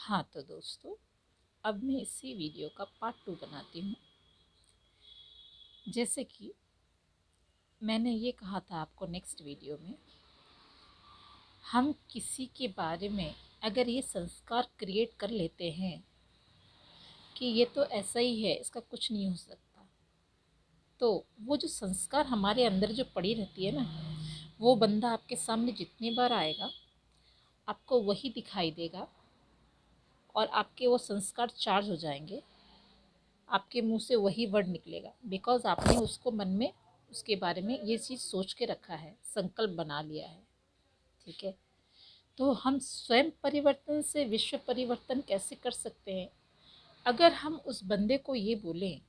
हाँ तो दोस्तों, अब मैं इसी वीडियो का पार्ट 2 बनाती हूँ। जैसे कि मैंने ये कहा था आपको नेक्स्ट वीडियो में, हम किसी के बारे में अगर ये संस्कार क्रिएट कर लेते हैं कि ये तो ऐसा ही है, इसका कुछ नहीं हो सकता, तो वो जो संस्कार हमारे अंदर जो पड़ी रहती है ना, वो बंदा आपके सामने जितनी बार आएगा आपको वही दिखाई देगा और आपके वो संस्कार चार्ज हो जाएंगे। आपके मुंह से वही वर्ड निकलेगा, बिकॉज आपने उसको मन में उसके बारे में ये चीज़ सोच के रखा है, संकल्प बना लिया है। ठीक है, तो हम स्वयं परिवर्तन से विश्व परिवर्तन कैसे कर सकते हैं? अगर हम उस बंदे को ये बोलें,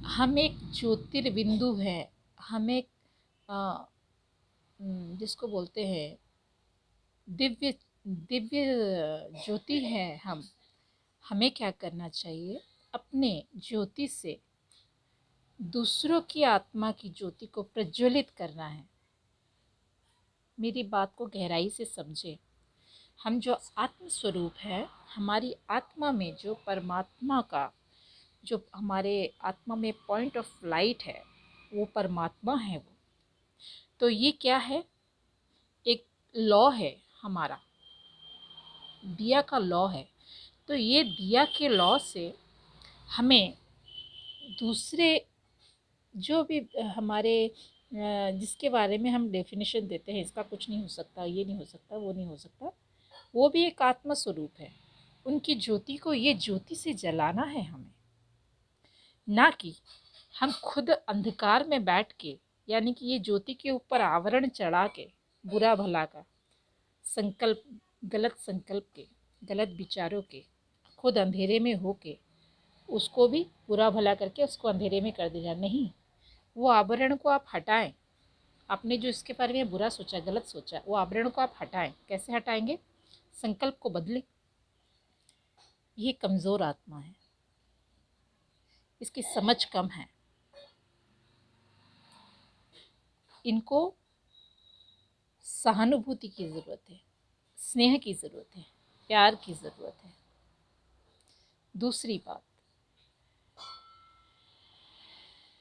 हम एक ज्योतिर्बिंदु है, हम एक जिसको बोलते हैं दिव्य दिव्य ज्योति है, हमें क्या करना चाहिए? अपने ज्योति से दूसरों की आत्मा की ज्योति को प्रज्वलित करना है। मेरी बात को गहराई से समझें। हम जो आत्म स्वरूप है, हमारी आत्मा में जो परमात्मा का, जो हमारे आत्मा में पॉइंट ऑफ लाइट है, वो परमात्मा है। वो तो ये क्या है? एक लॉ है हमारा, दिया का लॉ है। तो ये दिया के लॉ से हमें दूसरे जो भी हमारे जिसके बारे में हम डेफिनेशन देते हैं, इसका कुछ नहीं हो सकता, ये नहीं हो सकता, वो नहीं हो सकता, वो भी एक आत्मा स्वरूप है। उनकी ज्योति को ये ज्योति से जलाना है हमें, ना कि हम खुद अंधकार में बैठ के, यानी कि ये ज्योति के ऊपर आवरण चढ़ा के बुरा भला का संकल्प, गलत संकल्प के, गलत विचारों के, खुद अंधेरे में हो के उसको भी बुरा भला करके उसको अंधेरे में कर देना नहीं। वो आवरण को आप हटाएं। आपने जो इसके बारे में बुरा सोचा, गलत सोचा, वो आवरण को आप हटाएं। कैसे हटाएंगे? संकल्प को बदलें। ये कमज़ोर आत्मा है, इसकी समझ कम है, इनको सहानुभूति की ज़रूरत है, स्नेह की ज़रूरत है, प्यार की ज़रूरत है। दूसरी बात,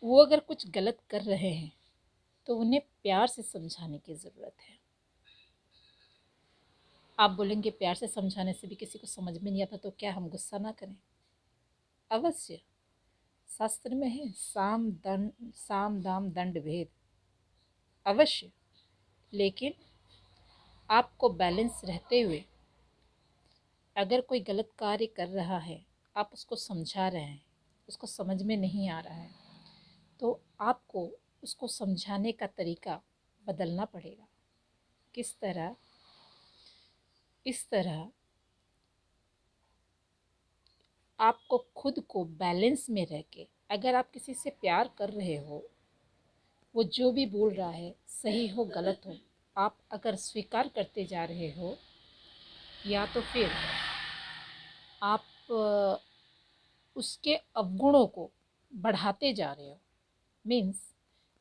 वो अगर कुछ गलत कर रहे हैं तो उन्हें प्यार से समझाने की ज़रूरत है। आप बोलेंगे प्यार से समझाने से भी किसी को समझ में नहीं आता, तो क्या हम गुस्सा ना करें? अवश्य, शास्त्र में है साम दाम दंड भेद, अवश्य। लेकिन आपको बैलेंस रहते हुए, अगर कोई गलत कार्य कर रहा है, आप उसको समझा रहे हैं, उसको समझ में नहीं आ रहा है, तो आपको उसको समझाने का तरीका बदलना पड़ेगा। किस तरह? इस तरह आपको खुद को बैलेंस में रह के, अगर आप किसी से प्यार कर रहे हो, वो जो भी बोल रहा है, सही हो गलत हो, आप अगर स्वीकार करते जा रहे हो, या तो फिर आप उसके अवगुणों को बढ़ाते जा रहे हो। मीन्स,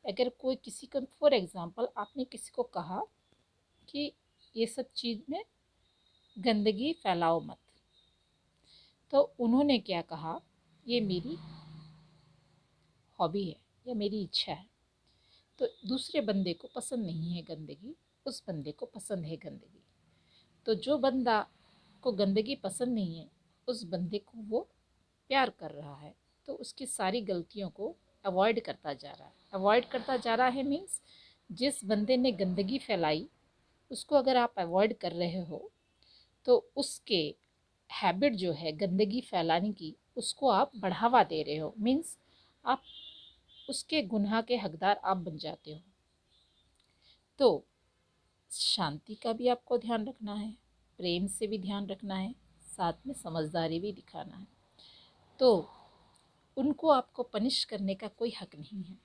अगर कोई किसी को, फॉर एग्ज़ाम्पल, आपने किसी को कहा कि ये सब चीज़ में गंदगी फैलाओ मत, तो उन्होंने क्या कहा, ये मेरी हॉबी है या मेरी इच्छा है। तो दूसरे बंदे को पसंद नहीं है गंदगी, उस बंदे को पसंद है गंदगी। तो जो बंदा को गंदगी पसंद नहीं है, उस बंदे को वो प्यार कर रहा है, तो उसकी सारी गलतियों को अवॉइड करता जा रहा है। अवॉइड करता जा रहा है मीन्स, जिस बंदे ने गंदगी फैलाई उसको अगर आप अवॉइड कर रहे हो, तो उसके हैबिट जो है गंदगी फैलाने की, उसको आप बढ़ावा दे रहे हो। मीन्स आप उसके गुनाह के हकदार आप बन जाते हो। तो शांति का भी आपको ध्यान रखना है, प्रेम से भी ध्यान रखना है, साथ में समझदारी भी दिखाना है। तो उनको आपको पनिश करने का कोई हक नहीं है,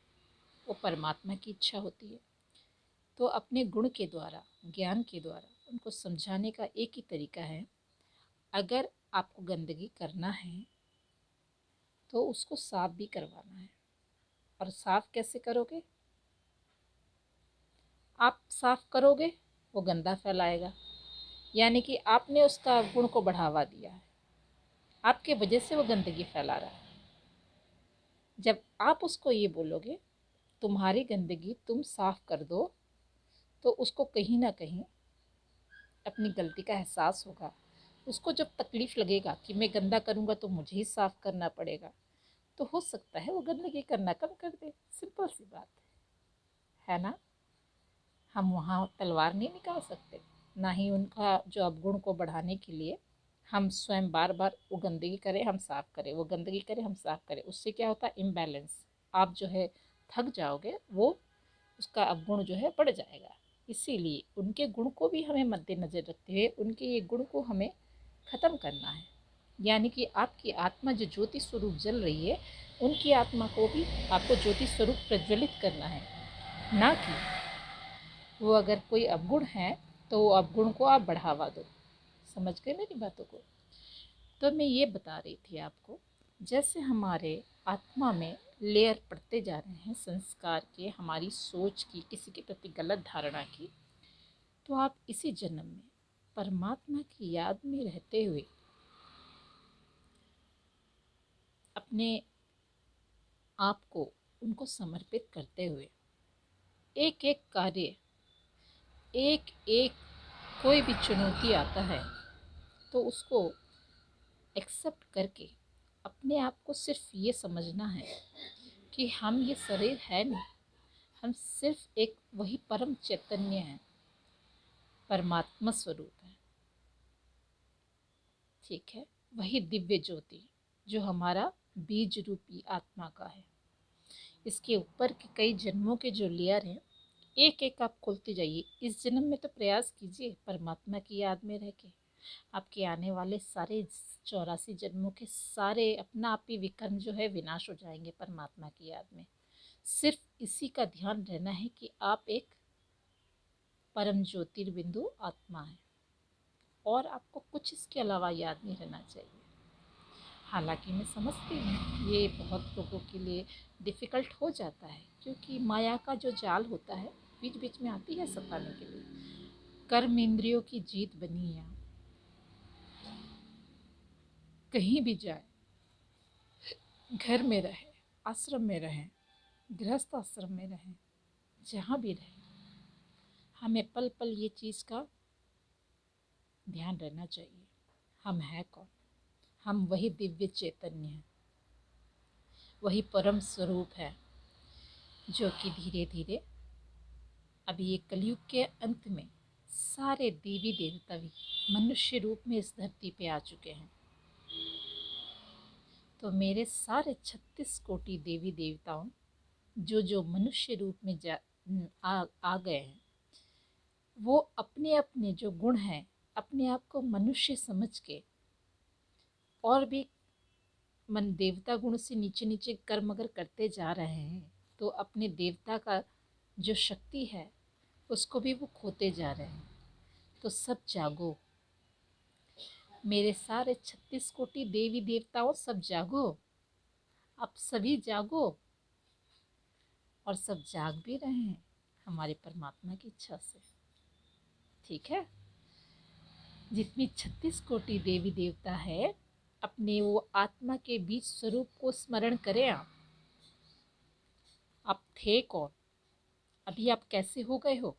वो परमात्मा की इच्छा होती है। तो अपने गुण के द्वारा, ज्ञान के द्वारा उनको समझाने का एक ही तरीका है, अगर आपको गंदगी करना है तो उसको साफ भी करवाना है। और साफ कैसे करोगे? आप साफ करोगे, वो गंदा फैलाएगा। यानी कि आपने उसका गुण को बढ़ावा दिया है, आपके वजह से वो गंदगी फैला रहा है। जब आप उसको ये बोलोगे तुम्हारी गंदगी तुम साफ कर दो, तो उसको कहीं ना कहीं अपनी गलती का एहसास होगा। उसको जब तकलीफ़ लगेगा कि मैं गंदा करूँगा तो मुझे ही साफ़ करना पड़ेगा, तो हो सकता है वो गंदगी करना कम कर दे। सिंपल सी बात है ना। हम वहाँ तलवार नहीं निकाल सकते, ना ही उनका जो अवगुण को बढ़ाने के लिए हम स्वयं बार बार वो गंदगी करें हम साफ़ करें, वो गंदगी करें हम साफ़ करें। उससे क्या होता है, इम्बैलेंस। आप जो है थक जाओगे, वो उसका अवगुण जो है बढ़ जाएगा। इसीलिए उनके गुण को भी हमें मद्देनज़र रखते हुए उनके ये गुण को हमें ख़त्म करना है। यानी कि आपकी आत्मा जो ज्योति स्वरूप जल रही है, उनकी आत्मा को भी आपको ज्योति स्वरूप प्रज्वलित करना है, ना कि वो अगर कोई अवगुण है तो वो अवगुण को आप बढ़ावा दो। समझ गए मेरी बातों को। तो मैं ये बता रही थी आपको, जैसे हमारे आत्मा में लेयर पड़ते जा रहे हैं संस्कार के, हमारी सोच की, किसी के प्रति गलत धारणा की, तो आप इसी जन्म में परमात्मा की याद में रहते हुए अपने आप को उनको समर्पित करते हुए एक एक कार्य, एक एक कोई भी चुनौती आता है तो उसको एक्सेप्ट करके अपने आप को सिर्फ ये समझना है कि हम ये शरीर है नहीं, हम सिर्फ एक वही परम चैतन्य है, परमात्मा स्वरूप है। ठीक है, वही दिव्य ज्योति जो हमारा बीज रूपी आत्मा का है। इसके ऊपर के कई जन्मों के जो लेयर हैं, एक एक आप खोलते जाइए। इस जन्म में तो प्रयास कीजिए परमात्मा की याद में रह के, आपके आने वाले सारे 84 जन्मों के सारे अपना आप ही विकर्म जो है विनाश हो जाएंगे परमात्मा की याद में। सिर्फ इसी का ध्यान रहना है कि आप एक परम ज्योतिर्बिंदु आत्मा है, और आपको कुछ इसके अलावा याद नहीं रहना चाहिए। हालांकि मैं समझती हूँ ये बहुत लोगों के लिए डिफ़िकल्ट हो जाता है, क्योंकि माया का जो जाल होता है बीच बीच में आती है सताने के लिए। कर्म इंद्रियों की जीत बनी है। कहीं भी जाए, घर में रहे, आश्रम में रहें, गृहस्थ आश्रम में रहें, जहाँ भी रहें, हमें पल पल ये चीज़ का ध्यान रहना चाहिए। हम हैं कौन? हम वही दिव्य चैतन्य हैं, वही परम स्वरूप है, जो कि धीरे धीरे अभी ये कलयुग के अंत में सारे देवी देवता भी मनुष्य रूप में इस धरती पे आ चुके हैं। तो मेरे सारे 36 कोटि देवी देवताओं जो जो मनुष्य रूप में आ गए हैं, वो अपने अपने जो गुण हैं, अपने आप को मनुष्य समझ के और भी मन देवता गुण से नीचे नीचे कर्म अगर करते जा रहे हैं, तो अपने देवता का जो शक्ति है उसको भी वो खोते जा रहे हैं। तो सब जागो, मेरे सारे 36 कोटि देवी देवताओं, सब जागो। आप सभी जागो, और सब जाग भी रहे हैं हमारे परमात्मा की इच्छा से। ठीक है, जितनी 36 कोटि देवी देवता है, अपने वो आत्मा के बीच स्वरूप को स्मरण करें। आप थे कौन, अभी आप कैसे हो गए हो।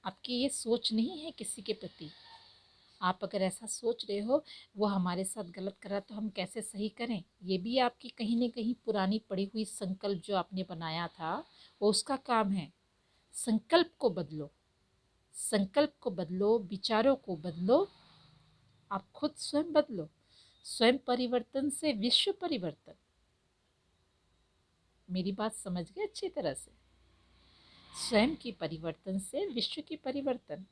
आपकी ये सोच नहीं है किसी के प्रति। आप अगर ऐसा सोच रहे हो वो हमारे साथ गलत करा तो हम कैसे सही करें, ये भी आपकी कहीं ना कहीं पुरानी पड़ी हुई संकल्प जो आपने बनाया था, वो उसका काम है। संकल्प को बदलो, संकल्प को बदलो, विचारों को बदलो, आप खुद स्वयं बदलो। स्वयं परिवर्तन से विश्व परिवर्तन। मेरी बात समझ गए अच्छी तरह से। स्वयं की परिवर्तन से विश्व की परिवर्तन।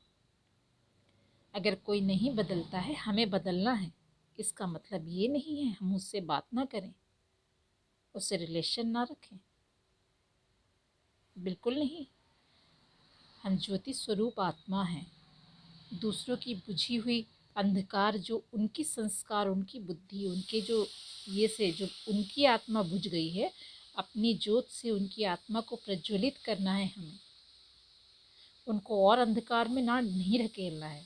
अगर कोई नहीं बदलता है, हमें बदलना है। इसका मतलब ये नहीं है हम उससे बात ना करें, उससे रिलेशन ना रखें, बिल्कुल नहीं। हम ज्योति स्वरूप आत्मा हैं। दूसरों की बुझी हुई अंधकार, जो उनकी संस्कार, उनकी बुद्धि, उनके जो ये से जो उनकी आत्मा बुझ गई है, अपनी ज्योत से उनकी आत्मा को प्रज्वलित करना है हमें। उनको और अंधकार में ना नहीं धकेलना है।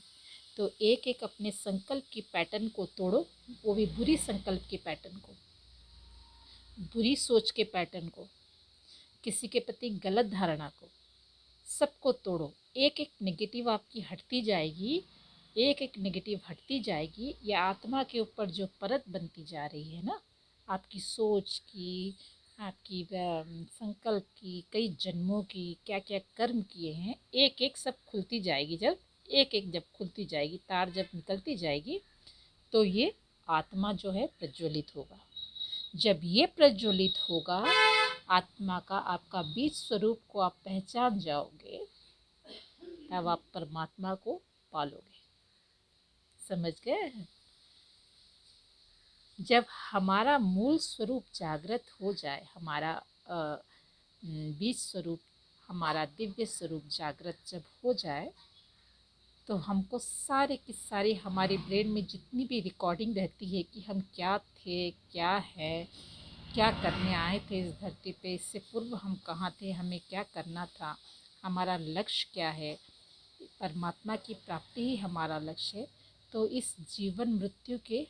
तो एक एक अपने संकल्प की पैटर्न को तोड़ो, वो भी बुरी संकल्प के पैटर्न को, बुरी सोच के पैटर्न को, किसी के प्रति गलत धारणा को, सबको तोड़ो। एक एक नेगेटिव आपकी हटती जाएगी, एक एक नेगेटिव हटती जाएगी। ये आत्मा के ऊपर जो परत बनती जा रही है ना, आपकी सोच की, आपकी संकल्प की, कई जन्मों की, क्या क्या कर्म किए हैं, एक एक सब खुलती जाएगी। जब एक एक जब खुलती जाएगी, तार जब निकलती जाएगी, तो ये आत्मा जो है प्रज्वलित होगा। जब ये प्रज्वलित होगा आत्मा का, आपका बीज स्वरूप को आप पहचान जाओगे, तब आप परमात्मा को पालोगे। समझ गए? जब हमारा मूल स्वरूप जागृत हो जाए, हमारा बीज स्वरूप, हमारा दिव्य स्वरूप जागृत जब हो जाए, तो हमको सारे की सारी हमारे ब्रेन में जितनी भी रिकॉर्डिंग रहती है कि हम क्या थे, क्या है, क्या करने आए थे इस धरती पे, इससे पूर्व हम कहाँ थे, हमें क्या करना था, हमारा लक्ष्य क्या है, परमात्मा की प्राप्ति ही हमारा लक्ष्य है। तो इस जीवन मृत्यु के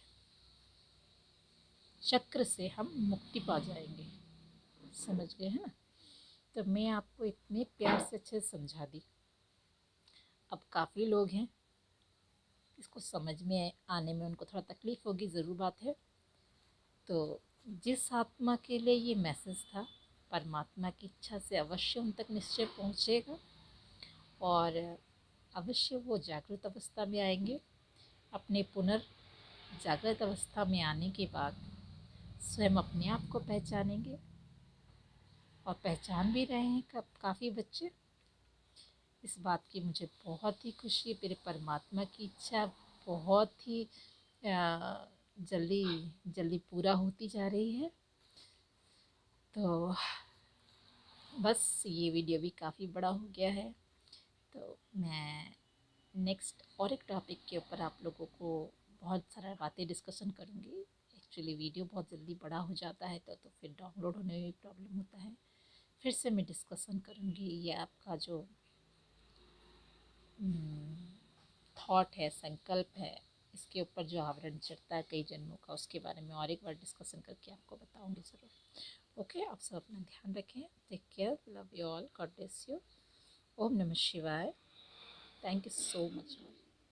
चक्र से हम मुक्ति पा जाएंगे। समझ गए हैं ना? तो मैं आपको इतने प्यार से अच्छे से समझा दी। अब काफ़ी लोग हैं, इसको समझ में आने में उनको थोड़ा तकलीफ़ होगी, ज़रूर बात है। तो जिस आत्मा के लिए ये मैसेज था, परमात्मा की इच्छा से अवश्य उन तक निश्चय पहुँचेगा और अवश्य वो जागृत अवस्था में आएंगे। अपने जागृत अवस्था में आने के बाद स्वयं अपने आप को पहचानेंगे, और पहचान भी रहे हैं काफ़ी बच्चे। इस बात की मुझे बहुत ही खुशी है। मेरे परमात्मा की इच्छा बहुत ही जल्दी जल्दी पूरा होती जा रही है। तो बस ये वीडियो भी काफ़ी बड़ा हो गया है, तो मैं नेक्स्ट और एक टॉपिक के ऊपर आप लोगों को बहुत सारा बातें डिस्कशन करूँगी। एक्चुअली वीडियो बहुत जल्दी बड़ा हो जाता है, तो फिर डाउनलोड होने में भी प्रॉब्लम होता है। फिर से मैं डिस्कशन करूँगी ये आपका जो थॉट है, संकल्प है, इसके ऊपर जो आवरण चढ़ता है कई जन्मों का, उसके बारे में और एक बार डिस्कशन करके आपको बताऊँगी ज़रूर। ओके, आप सब अपना ध्यान रखें। Take care, love you all, God bless you. ओम नमः शिवाय। Thank you so much.